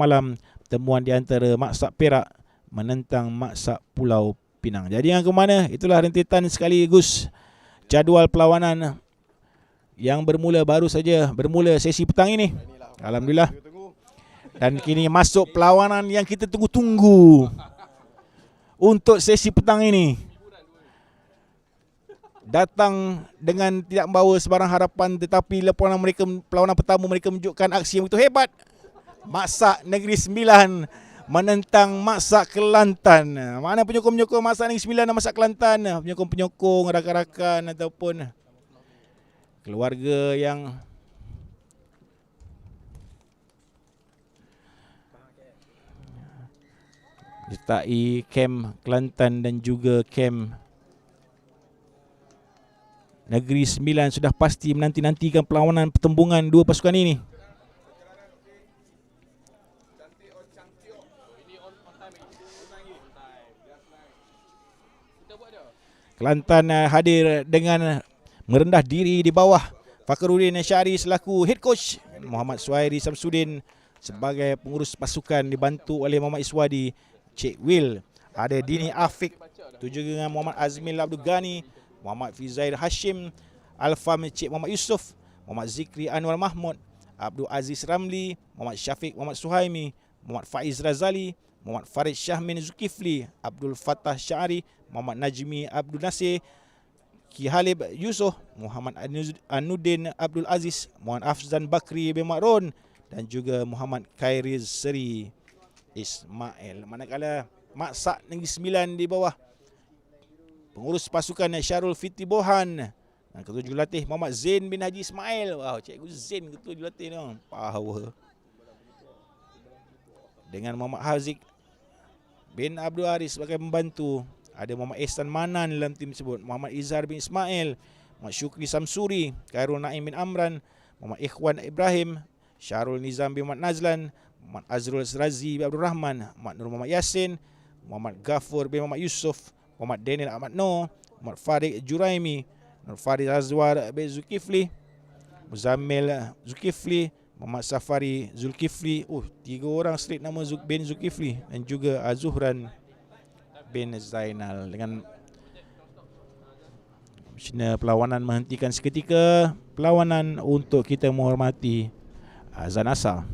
malam, pertemuan di antara Maksak Perak menentang Maksak Pulau Pinang. Jadi yang ke mana? Itulah rentetan sekaligus jadual perlawanan yang baru saja bermula sesi petang ini. Alhamdulillah. Dan kini masuk perlawanan yang kita tunggu-tunggu untuk sesi petang ini. Datang dengan tidak membawa sebarang harapan, tetapi perlawanan pertama mereka menunjukkan aksi yang begitu hebat. Maksak Negeri Sembilan menentang Maksak Kelantan. Mana penyokong-penyokong Maksak Negeri Sembilan dan Maksak Kelantan? Penyokong-penyokong, rakan-rakan ataupun keluarga yang menyertai kem Kelantan dan juga kem Negeri Sembilan sudah pasti menanti-nantikan perlawanan pertembungan dua pasukan ini. Kelantan hadir dengan merendah diri di bawah Fakhruddin Syari selaku head coach, Muhammad Suhairi Samsudin sebagai pengurus pasukan dibantu oleh Muhammad Iswadi, Cik Will, ada Dini Afiq, itu juga dengan Muhammad Azmil Abdul Ghani, Muhammad Fizail Hashim, Alfam Cik Muhammad Yusof, Muhammad Zikri Anwar Mahmud, Abdul Aziz Ramli, Muhammad Syafiq Muhammad Suhaimi, Muhammad Faiz Razali, Muhammad Farid Syahmin Zulkifli, Abdul Fattah Syari, Muhammad Najmi Abdul Nasir, Ki Halib Yusof, Muhammad Anuddin Abdul Aziz, Muhammad Afzan Bakri bin Ma'run dan juga Muhammad Khairiz Seri Ismail. Manakala Maksak Negeri Sembilan di bawah pengurus pasukan Syarul Fitri Bohan dan ketua jurulatih Muhammad Zain bin Haji Ismail. Wow, Cikgu Zain ketua jurulatih tu. Power. Dengan Muhammad Haziq bin Abdul Haris sebagai pembantu. Ada Muhammad Ihsan Manan dalam tim tersebut, Muhammad Izhar bin Ismail, Muhammad Syukri Samsuri, Khairul Naim bin Amran, Muhammad Ikhwan Ibrahim, Syarul Nizam bin Muhammad Nazlan, Muhammad Azrul Srazi bin Abdul Rahman, Muhammad Nur Muhammad Yasin, Muhammad Ghafur bin Muhammad Yusof, Muhammad Daniel Ahmad Noor, Muhammad Farid Juraimi, Nur Farid Azwar bin Zulkifli, Muzammil Zulkifli, Muhammad Safari Zulkifli. 3 orang straight nama bin Zulkifli dan juga Azuhran bin Zainal. Dengan Komisioner Perlawanan menghentikan seketika perlawanan untuk kita menghormati azan asar.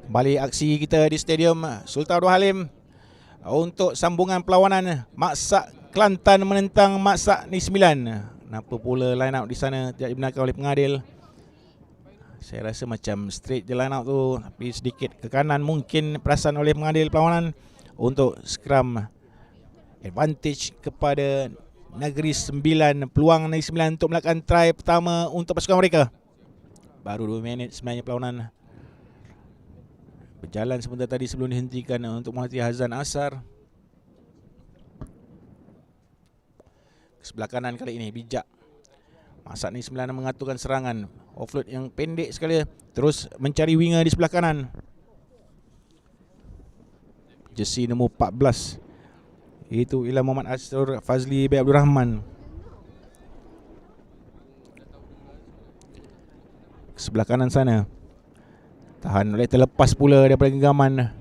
Kembali aksi kita di Stadium Sultan Abdul Halim untuk sambungan perlawanan Maksak Kelantan menentang Maksak Negeri Sembilan. Kenapa pula line up di sana tidak dibenarkan oleh pengadil? Saya rasa macam straight je line up tu, tapi sedikit ke kanan mungkin perasan oleh pengadil perlawanan untuk scrum advantage kepada Negeri Sembilan. Peluang Negeri Sembilan untuk melakukan try pertama untuk pasukan mereka. Baru 2 minit sebenarnya perlawanan berjalan sebentar tadi sebelum dihentikan untuk menghati azan asar. Sebelah kanan kali ini bijak Maksak Negeri Sembilan mengaturkan serangan offload yang pendek sekali, terus mencari winger di sebelah kanan. Jersey nombor 14 itu ialah Muhammad Asrul Fazli bin Abdul Rahman. Sebelah kanan sana tahan oleh terlepas pula daripada genggaman.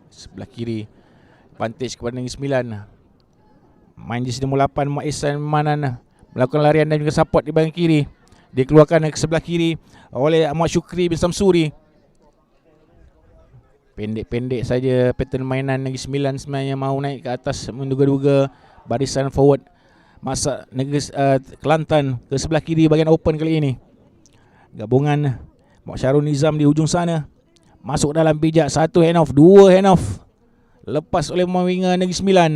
Sebelah kiri advantage kepada Negeri Sembilan. Main jersey nombor 8 Muhammad Ihsan Manan melakukan larian dan juga support di bahagian kiri. Dikeluarkan ke sebelah kiri oleh Ahmad Syukri bin Samsuri. Pendek-pendek saja pattern mainan Negeri Sembilan sebenarnya, mahu naik ke atas menduga-duga barisan forward Maksak Negeri Kelantan ke sebelah kiri bahagian open kali ini. Gabungan Mak Syarul Nizam di hujung sana masuk dalam bijak, 1 hand off, 2 hand off, lepas oleh pemain winger Negeri Sembilan.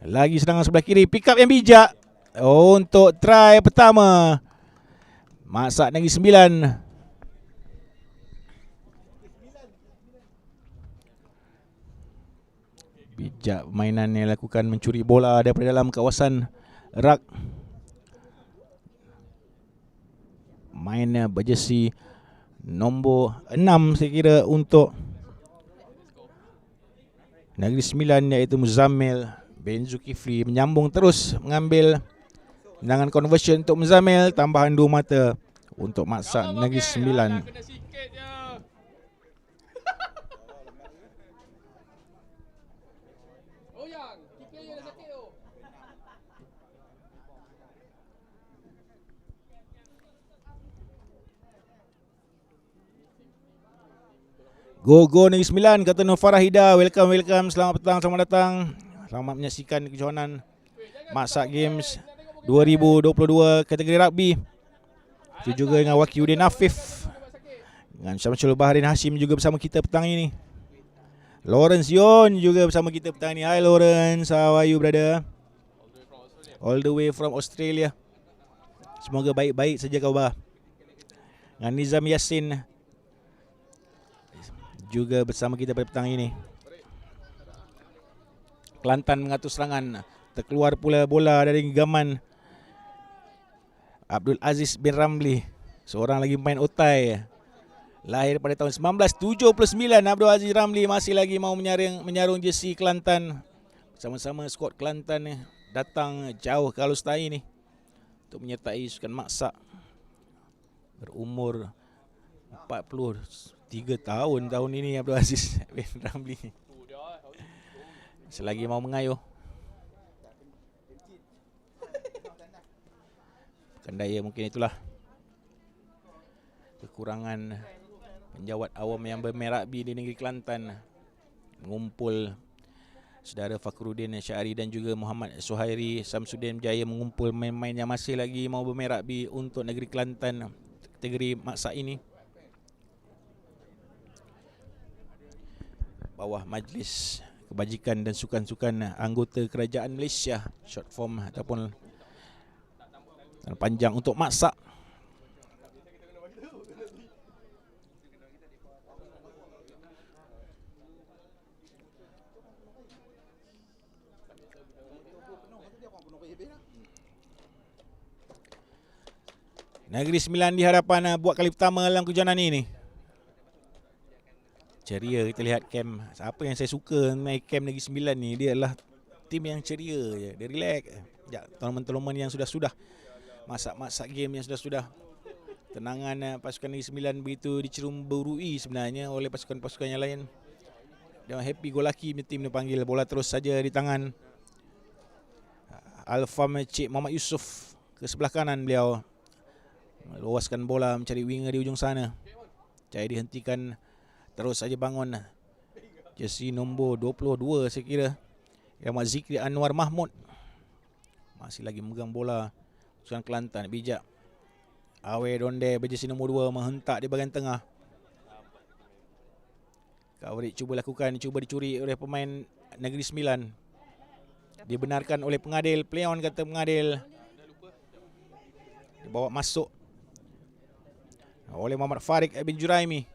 Lagi serangan sebelah kiri, pick up yang bijak untuk try pertama Maksak Negeri Sembilan. Bijak permainan yang lakukan mencuri bola daripada dalam kawasan rak. Mainnya berjersey nombor 6 saya kira untuk Negeri Sembilan, iaitu Muzammil bin Zulkifli. Menyambung terus mengambil tendangan conversion untuk Muzammil. Tambahan 2 mata untuk Maksak Negeri Sembilan. Go Negeri Sembilan, kata Nur Farahida. Welcome. Selamat petang, selamat datang. Selamat menyaksikan kejohanan Maksak Games 2022 kategori rugby. Itu juga dengan Wakiuddin Afif, dengan Syamsul Bahrain Hashim juga bersama kita petang ini. Lawrence Yon juga bersama kita petang ini. Hi Lawrence, how are you brother? All the way from Australia. Semoga baik-baik saja khabar. Dengan Nizam Yassin juga bersama kita pada petang ini. Kelantan mengatur serangan, terkeluar pula bola dari genggaman Abdul Aziz bin Ramli, seorang lagi pemain otai. Lahir pada tahun 1979, Abdul Aziz Ramli masih lagi mau menyarung jersey Kelantan. Sama-sama skuad Kelantan datang jauh ke Alustai ni untuk menyertai sukan Maksak. Berumur 43 tahun ini Abdul Aziz bin Ramli. Selagi mau mengayuh. Bukan daya mungkin itulah kekurangan penjawat awam yang bermain rugby di negeri Kelantan. Mengumpul saudara Fakhruddin Syari dan juga Muhammad Suhairi Samsudin Berjaya, mengumpul main-main yang masih lagi mau bermain rugby untuk negeri Kelantan kategori Maksak ini. Bawah Majlis Kebajikan dan Sukan-Sukan Anggota Kerajaan Malaysia, short form ataupun panjang untuk Maksak. Negeri Sembilan di hadapan buat kali pertama dalam kejohanan ini. Ceria kita lihat camp. Apa yang saya suka main camp Negeri Sembilan ni, dia adalah tim yang ceria je. Dia relax. Tournament-tournament yang sudah-sudah, Maksak game yang sudah-sudah, tenangan pasukan Negeri Sembilan begitu dicerumburui sebenarnya oleh pasukan-pasukan yang lain. Dia happy go lucky tim dia panggil. Bola terus saja di tangan Alfam Cik Muhammad Yusof ke sebelah kanan beliau. Luaskan bola mencari winger di ujung sana. Cahaya dihentikan. Terus saja bangun. Jersey nombor 22 saya kira. Ahmad Zikri Anwar Mahmud. Masih lagi memegang bola. Pasukan Kelantan bijak. Awe Donde berjersey nombor 2 menghentak di bahagian tengah. Coverage cuba dicuri oleh pemain Negeri Sembilan. Dibenarkan oleh pengadil. Play on kata pengadil. Dibawa masuk oleh Muhammad Farid bin Juraimi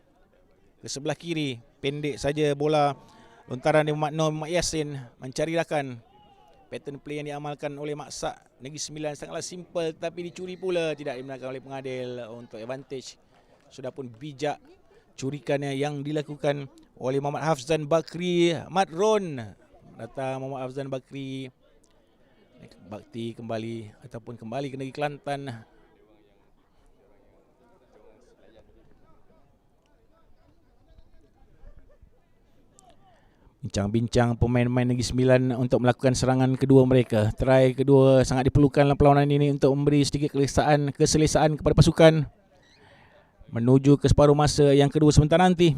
ke sebelah kiri. Pendek saja bola. Lontaran dari Muhammad Yasin mencari rakan. Pattern play yang diamalkan oleh Maksak Negeri Sembilan sangatlah simple, tapi dicuri pula. Tidak dibenarkan oleh pengadil untuk advantage. Sudah pun bijak curikannya yang dilakukan oleh Muhammad Hafzan Bakri Madron. Datang Muhammad Hafzan Bakri bakti kembali ataupun kembali ke Negeri Kelantan. Bincang-bincang pemain-pemain Negeri Sembilan untuk melakukan serangan kedua mereka. Try kedua sangat diperlukan dalam perlawanan ini untuk memberi sedikit keselesaan kepada pasukan menuju ke separuh masa yang kedua sebentar nanti.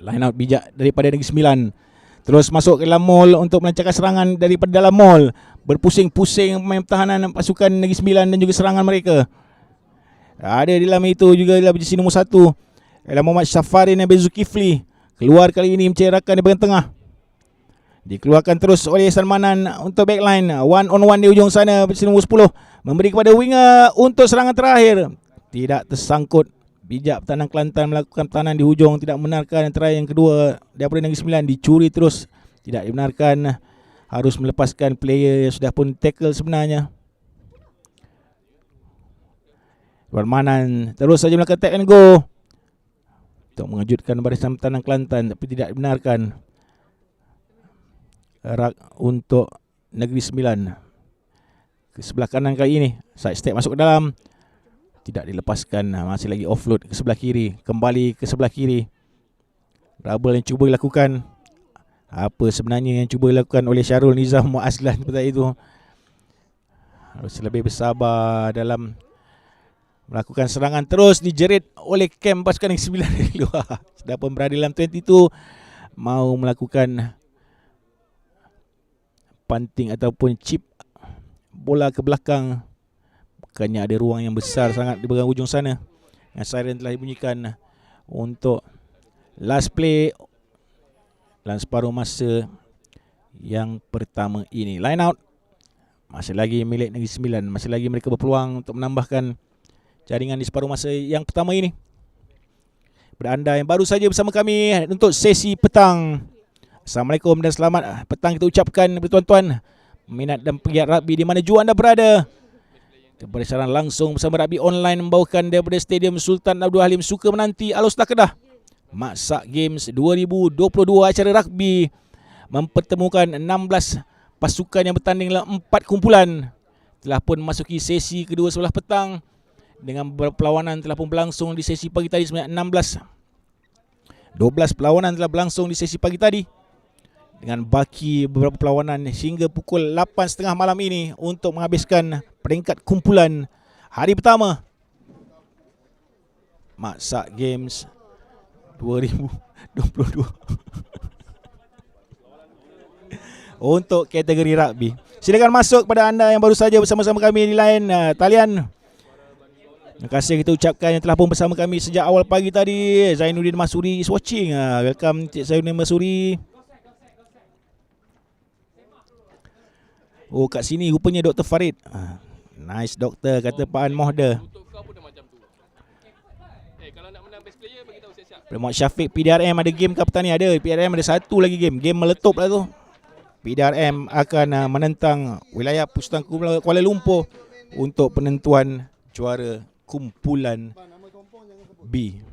Line out bijak daripada Negeri Sembilan. Terus masuk ke dalam mall untuk melancarkan serangan daripada dalam mall. Berpusing-pusing pemain pertahanan pasukan Negeri Sembilan dan juga serangan mereka. Ada di dalam itu juga dalam jersey nombor 1 adalah Muhammad Syafari Nabil Zulkifli. Keluar kali ini mencari di bahagian tengah. Dikeluarkan terus oleh Ihsan Manan untuk backline. One on one di ujung sana, jersey nombor 10. Memberi kepada winger untuk serangan terakhir. Tidak tersangkut. Bijak pertahanan Kelantan melakukan pertahanan di hujung. Tidak membenarkan try yang kedua daripada Negeri Sembilan. Dicuri terus. Tidak dibenarkan. Harus melepaskan player yang sudah pun tackle sebenarnya. Warmanan terus saja melakukan tag and go untuk mengejutkan barisan pertahanan Kelantan, tapi tidak dibenarkan. Rak untuk Negeri Sembilan. Ke sebelah kanan kali ini. Side step masuk ke dalam. Tidak dilepaskan. Masih lagi offload ke sebelah kiri. Kembali ke sebelah kiri. Double yang cuba dilakukan. Apa sebenarnya yang cuba dilakukan oleh Syarul Nizam Muazlan pada itu. Harus lebih bersabar dalam melakukan serangan. Terus dijerit oleh camp pasukan Negeri Sembilan dari luar. Sudah pun berada dalam 22. Mau melakukan panting ataupun chip bola ke belakang. Bukannya ada ruang yang besar sangat di bahagian ujung sana. Yang siren telah dibunyikan untuk last play dalam separuh masa yang pertama ini. Line out masih lagi milik Negeri Sembilan. Masih lagi mereka berpeluang untuk menambahkan jaringan di separuh masa yang pertama ini. Kepada anda yang baru saja bersama kami untuk sesi petang, Assalamualaikum dan selamat petang kita ucapkan kepada tuan-tuan minat dan pegiat rugby di mana jua anda berada. Bersiaran langsung bersama rugby online membawakan daripada Stadium Sultan Abdul Halim Suka menanti Alor-Setar Kedah. Maksak Games 2022 acara rugby mempertemukan 16 pasukan yang bertanding dalam 4 kumpulan. Telah pun masuki sesi kedua sebelah petang dengan beberapa perlawanan telah pun berlangsung di sesi pagi tadi sebanyak 12 perlawanan telah berlangsung di sesi pagi tadi. Dengan baki beberapa perlawanan hingga pukul 8.30 malam ini untuk menghabiskan peringkat kumpulan hari pertama Maksak Games 2022 untuk kategori rugby. Silakan masuk kepada anda yang baru saja bersama-sama kami di line talian. Terima kasih kita ucapkan yang telah pun bersama kami sejak awal pagi tadi. Zainuddin Masuri is watching. Welcome Cik Zainuddin Masuri. Oh, kat sini rupanya Dr. Farid. Nice doktor, kata Pak An Mohda. Muhammad Syafiq, PDRM ada game ke petang ni? Ada, PDRM ada satu lagi game. Game meletup lah tu. PDRM akan menentang wilayah Pusat Kuala Lumpur untuk penentuan juara kumpulan B.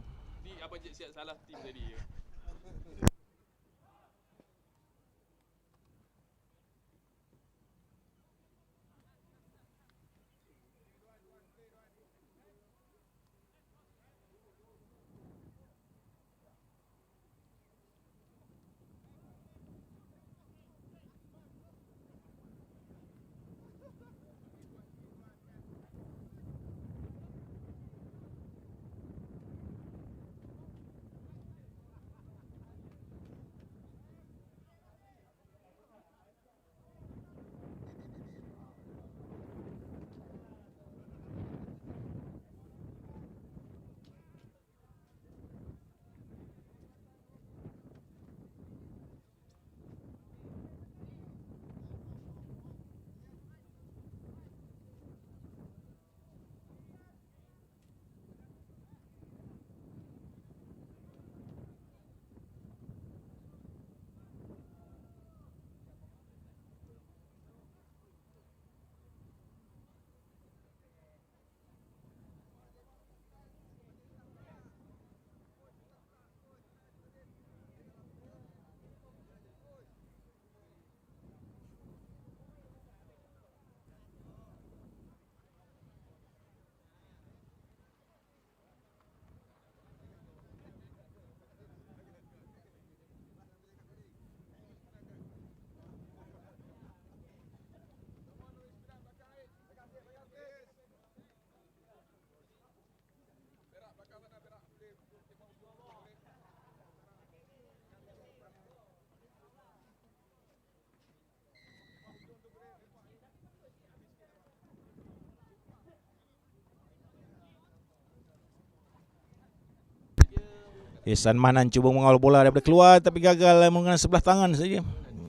Ihsan Manan cuba mengawal bola daripada keluar tapi gagal menggunakan sebelah tangan saja.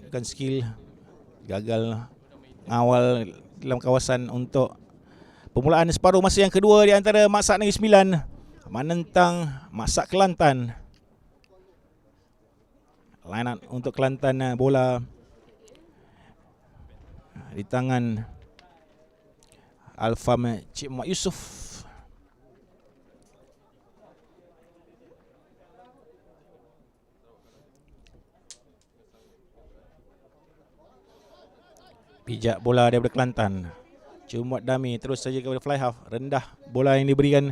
Bukan skill. Gagal mengawal dalam kawasan untuk permulaan separuh masa yang kedua di antara Maksak Negeri Sembilan menentang Maksak Kelantan. Line up untuk Kelantan, bola di tangan Alfam Cik Muhammad Yusof. Pijak bola daripada Kelantan. Cik Muhammad Dami terus saja kepada fly half. Rendah bola yang diberikan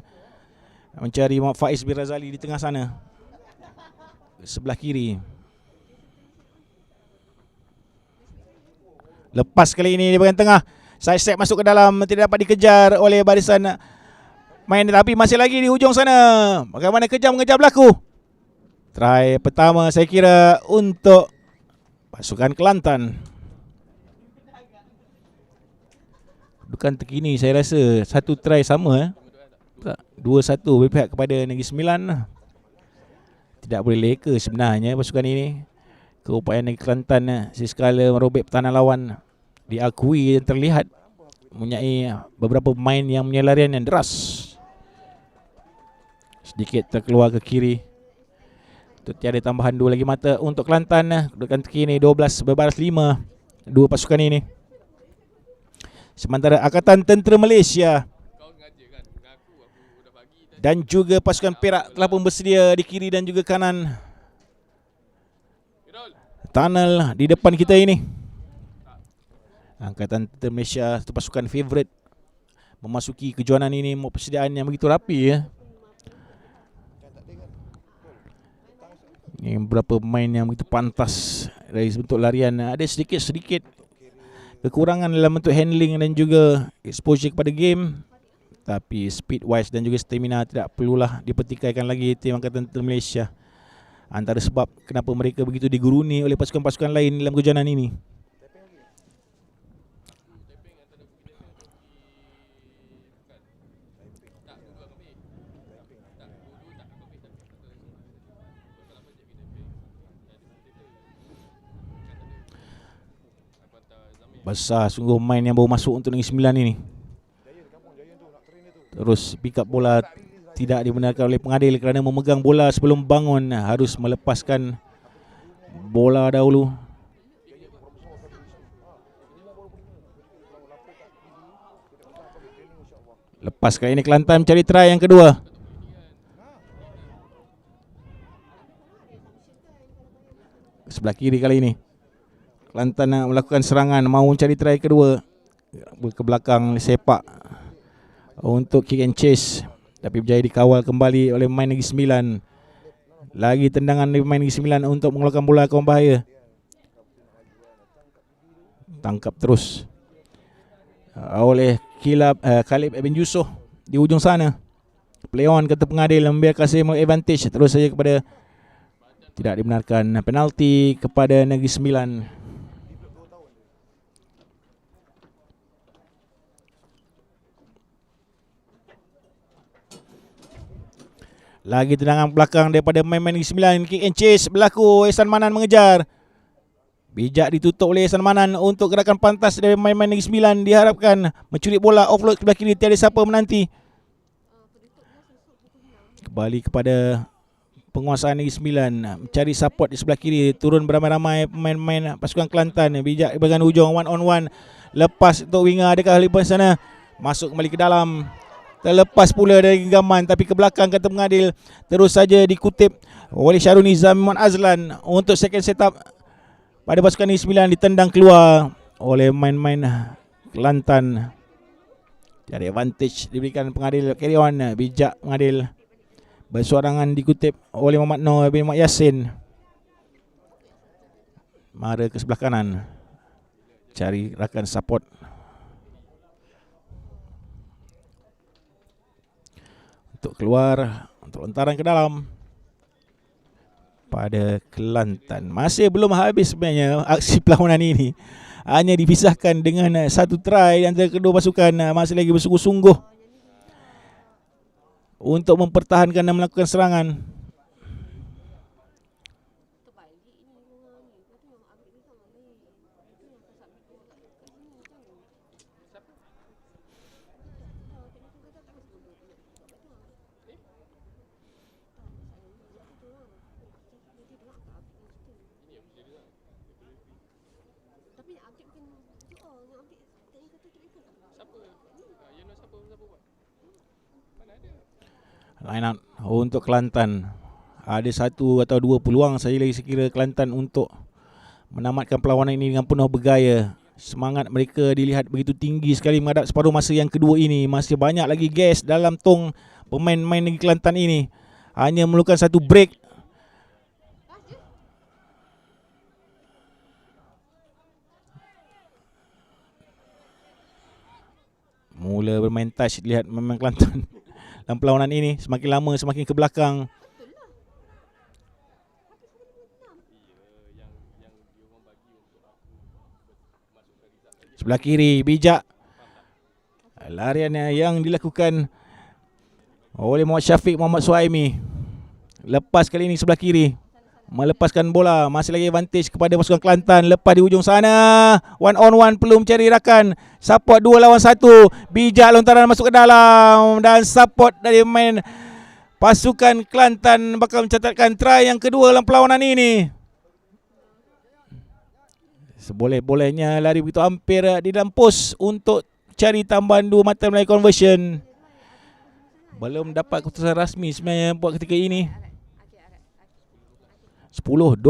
mencari Muhammad Faiz bin Razali di tengah sana. Sebelah kiri. Lepas kali ini di bahagian tengah. Side step masuk ke dalam. Tidak dapat dikejar oleh barisan main. Tapi masih lagi di hujung sana. Bagaimana kejam mengejar berlaku. Try pertama saya kira untuk pasukan Kelantan. Bukan terkini saya rasa. Satu try sama. 2-1 berpihak kepada Negeri Sembilan. Tidak boleh leka sebenarnya pasukan ini. Keupayaan Negeri Kelantan sekala merobek pertahanan lawan diakui dan terlihat mempunyai beberapa pemain yang punya larian yang deras. Sedikit terkeluar ke kiri. Tiada tambahan 2 lagi mata untuk Kelantan. Kedudukan terkini 12-5 dua pasukan ini. Sementara Angkatan Tentera Malaysia dan juga pasukan Perak telah pun bersedia di kiri dan juga kanan tunnel di depan kita ini. Angkatan Tentera Malaysia itu pasukan favourite memasuki kejohanan ini. Persediaan yang begitu rapi ya. Ini beberapa pemain yang begitu pantas dari bentuk larian. Ada sedikit-sedikit kekurangan dalam bentuk handling dan juga exposure kepada game. Tapi speed wise dan juga stamina tidak perlulah dipertikaikan lagi tim Angkatan Tentera Malaysia. Antara sebab kenapa mereka begitu diguruni oleh pasukan-pasukan lain dalam kejohanan ini. Besar sungguh main yang baru masuk untuk Negeri Sembilan ini. Terus pick up bola tidak dibenarkan oleh pengadil kerana memegang bola sebelum bangun. Harus melepaskan bola dahulu. Lepas kali ini Kelantan mencari try yang kedua. Sebelah kiri kali ini Kelantan nak melakukan serangan, mahu mencari try kedua ke belakang sepak untuk kick and chase, tapi berjaya dikawal kembali oleh pemain Negeri Sembilan. Lagi tendangan dari pemain Negeri Sembilan untuk mengeluarkan bola ke bahaya. Tangkap terus oleh Khalib Ibn Yusof di ujung sana. Play on kata pengadil, membiarkan saya advantage. Terus saja kepada tidak dibenarkan penalti kepada Negeri Sembilan. Lagi tendangan belakang daripada main-main Negeri Sembilan. Kick and chase berlaku. Ihsan Manan mengejar. Bijak ditutup oleh Ihsan Manan untuk gerakan pantas dari main-main Negeri Sembilan. Diharapkan mencuri bola offload ke belah kiri. Tiada siapa menanti. Kembali kepada penguasaan Negeri Sembilan. Mencari support di sebelah kiri. Turun beramai-ramai pemain-pemain pasukan Kelantan. Bijak di bahagian hujung. One on one. Lepas untuk winger. Adakah lepas sana? Masuk kembali ke dalam. Terlepas pula dari genggaman, tapi ke belakang kata pengadil. Terus saja dikutip oleh Syarul Nizam Muhammad Azlan untuk second setup pada pasukan Negeri Sembilan. Ditendang keluar oleh main-main Kelantan. Jadi advantage diberikan pengadil. Carry on. Bijak pengadil. Bersuarangan dikutip oleh Muhammad Noor bin Muhammad Yassin. Mara ke sebelah kanan. Cari rakan support. Untuk keluar, untuk lontaran ke dalam pada Kelantan. Masih belum habis sebenarnya aksi perlawanan ini. Hanya dipisahkan dengan satu try antara kedua pasukan. Masih lagi bersungguh-sungguh untuk mempertahankan dan melakukan serangan. Line out untuk Kelantan. Ada 1 atau 2 peluang saja lagi sekira Kelantan untuk menamatkan perlawanan ini dengan penuh bergaya. Semangat mereka dilihat begitu tinggi sekali menghadap separuh masa yang kedua ini. Masih banyak lagi gas dalam tong pemain-pemain Negeri Kelantan ini. Hanya memerlukan 1 break. Mula bermain touch, lihat memang Kelantan dalam perlawanan ini semakin lama semakin ke belakang. Sebelah kiri bijak larian yang dilakukan oleh Muhammad Syafiq Muhammad Suhaimi. Lepas kali ini sebelah kiri melepaskan bola, masih lagi advantage kepada pasukan Kelantan. Lepas di hujung sana, 1 on 1 perlu mencari rakan. Support 2 lawan 1. Bijak lontaran masuk ke dalam dan support dari pemain pasukan Kelantan bakal mencatatkan try yang kedua dalam perlawanan ini. Seboleh-bolehnya lari begitu hampir di dalam pos untuk cari tambahan 2 mata melalui conversion. Belum dapat keputusan rasmi sebenarnya buat ketika ini. 10-12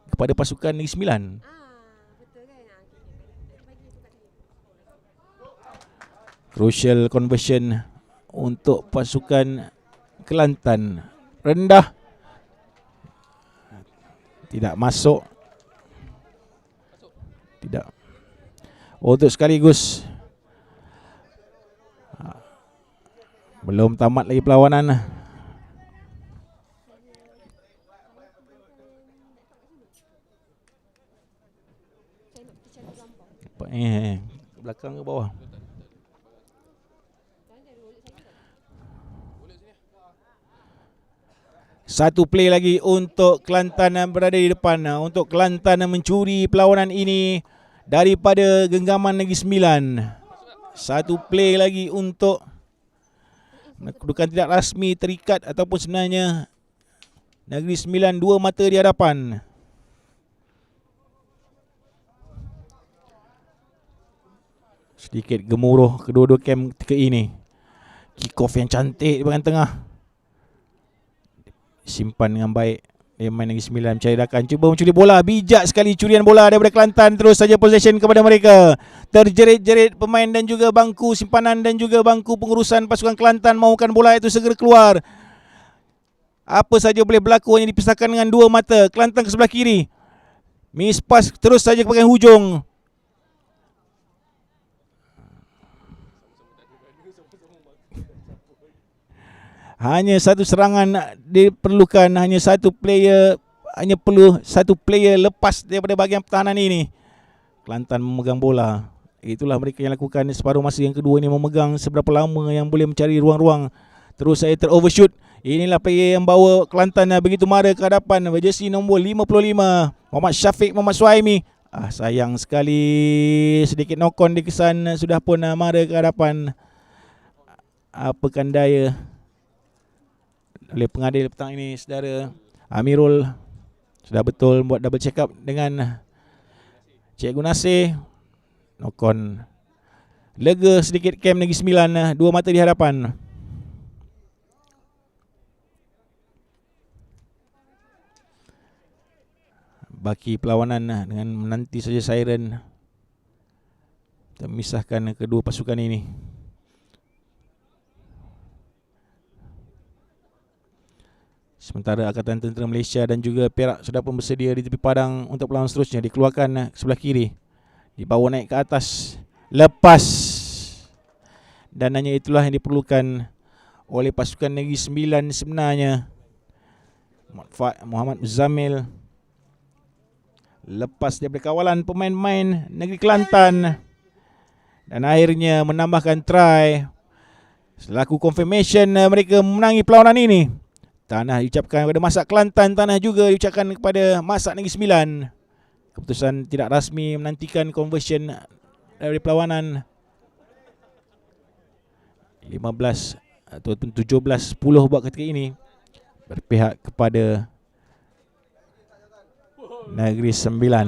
kepada pasukan Negeri Sembilan. Crucial conversion untuk pasukan Kelantan. Rendah. Tidak masuk. Tidak. Untuk sekaligus. Belum tamat lagi perlawanan. Belakang ke bawah? Satu play lagi untuk Kelantan yang berada di depan. Untuk Kelantan yang mencuri perlawanan ini daripada genggaman Negeri Sembilan. Satu play lagi untuk kedudukan tidak rasmi terikat ataupun sebenarnya Negeri Sembilan 2 mata di hadapan. Sedikit gemuruh kedua-dua kem ketika ini. Kick off yang cantik di bahagian tengah. Simpan dengan baik. Dia main Negeri Sembilan mencari rakan, cuba mencuri bola. Bijak sekali curian bola daripada Kelantan. Terus saja possession kepada mereka. Terjerit-jerit pemain dan juga bangku simpanan dan juga bangku pengurusan pasukan Kelantan mahukan bola itu segera keluar. Apa saja boleh berlaku, hanya dipisahkan dengan 2 mata. Kelantan ke sebelah kiri. Miss pass terus saja ke bahagian hujung. Hanya 1 serangan diperlukan, hanya 1 player, hanya perlu 1 player lepas daripada bahagian pertahanan ini. Kelantan memegang bola. Itulah mereka yang lakukan separuh masa yang kedua ini, memegang seberapa lama yang boleh mencari ruang-ruang. Terus saya terovershoot. Inilah player yang bawa Kelantan begitu mara ke hadapan, jersey nombor 55 Muhammad Syafiq Muhammad Suhaimi. Sayang sekali sedikit knock-on dikesan, sudah pun mara ke hadapan. Apakan daya oleh pengadil petang ini, saudara Amirul sudah betul buat double check up dengan Cikgu Nasir. Knock-on. Lega sedikit kem Negeri Sembilan, 2 mata di hadapan. Baki perlawanan dengan menanti saja siren dan memisahkan kedua pasukan ini. Sementara Angkatan Tentera Malaysia dan juga Perak sudah pun bersedia di tepi padang untuk perlawanan seterusnya. Dikeluarkan sebelah kiri, dibawa naik ke atas, lepas. Dan hanya itulah yang diperlukan oleh pasukan Negeri Sembilan sebenarnya. Muhammad Zamil lepas daripada kawalan pemain-pemain Negeri Kelantan dan akhirnya menambahkan try selaku confirmation mereka memenangi perlawanan ini. Tanah diucapkan kepada Masak Kelantan, tanah juga diucapkan kepada Masak Negeri Sembilan. Keputusan tidak rasmi menantikan conversion dari perlawanan 15 ataupun 17-10 buat ketika ini berpihak kepada Negeri Sembilan.